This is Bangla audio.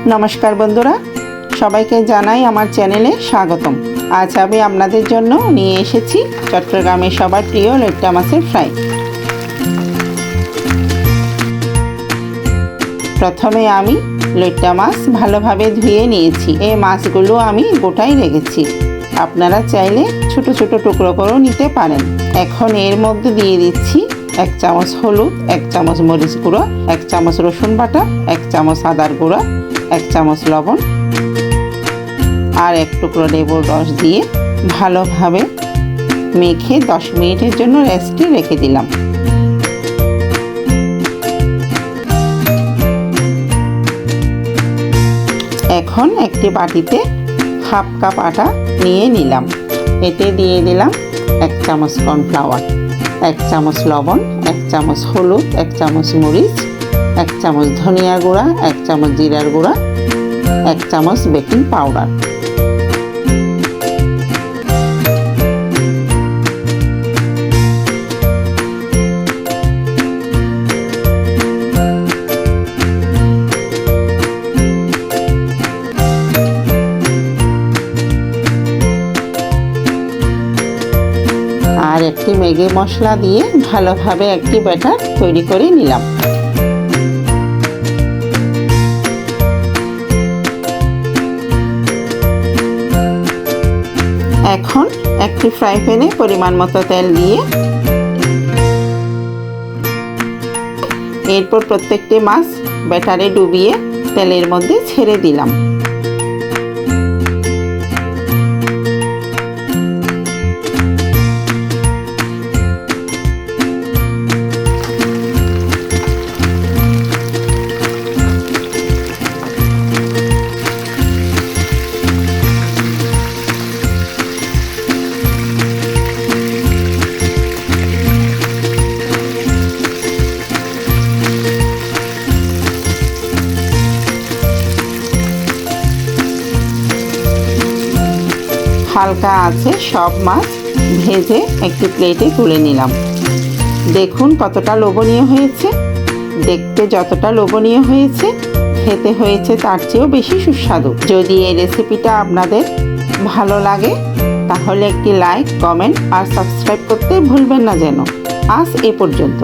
নমস্কার বন্ধুরা, সবাইকে জানাই আমার চ্যানেলে স্বাগতম। আজ আমি আপনাদের জন্য নিয়ে এসেছি চট্টগ্রামের সবার প্রিয় লইট্টা মাছের ফ্রাই। প্রথমে আমি লইট্টা মাছ ভালোভাবে ধুয়ে নিয়েছি। এই মাছগুলো আমি গোটাই রেখেছি, আপনারা চাইলে ছোট ছোট টুকরো করেও নিতে পারেন। এখন এর মধ্যে দিয়ে দিচ্ছি 1 চামচ হলুদ, 1 চামচ মরিচ গুঁড়ো, 1 চামচ রসুন বাটা, 1 চামচ আদার গুঁড়া, 1 চামচ লবণ আর 1 টুকরো লেবুর রস দিয়ে ভালোভাবে মেখে 10 মিনিটের জন্য রেস্টে রেখে দিলাম। এখন একটি বাটিতে হাফ কাপ আটা নিয়ে নিলাম। এতে দিয়ে দিলাম 1 চামচ কর্নফ্লাওয়ার, 1 চামচ লবণ, 1 চামচ হলুদ, 1 চামচ মরিচ, 1 চামচ ধনিয়া গুঁড়া, 1 চামচ জিরার গুঁড়া, 1 চামচ বেকিং পাউডার। আর একটি ম্যাগি মশলা দিয়ে ভালোভাবে একটি ব্যাটার তৈরি করে নিলাম। এখন একটি ফ্রাই প্যানে পরিমাণ মতো তেল দিয়ে এরপর প্রত্যেকটি মাছ ব্যাটারে ডুবিয়ে তেলের মধ্যে ছেড়ে দিলাম। হালকা আছে সব মাছ ভেজে একটি প্লেটে তুলে নিলাম। দেখুন কতটা লোভনীয় হয়েছে। দেখতে যতটা লোভনীয় হয়েছে, খেতে হয়েছে তার চেয়েও বেশি সুস্বাদু। যদি এই রেসিপিটা আপনাদের ভালো লাগে তাহলে একটি লাইক, কমেন্ট আর সাবস্ক্রাইব করতে ভুলবেন না যেন। আজ এ পর্যন্ত।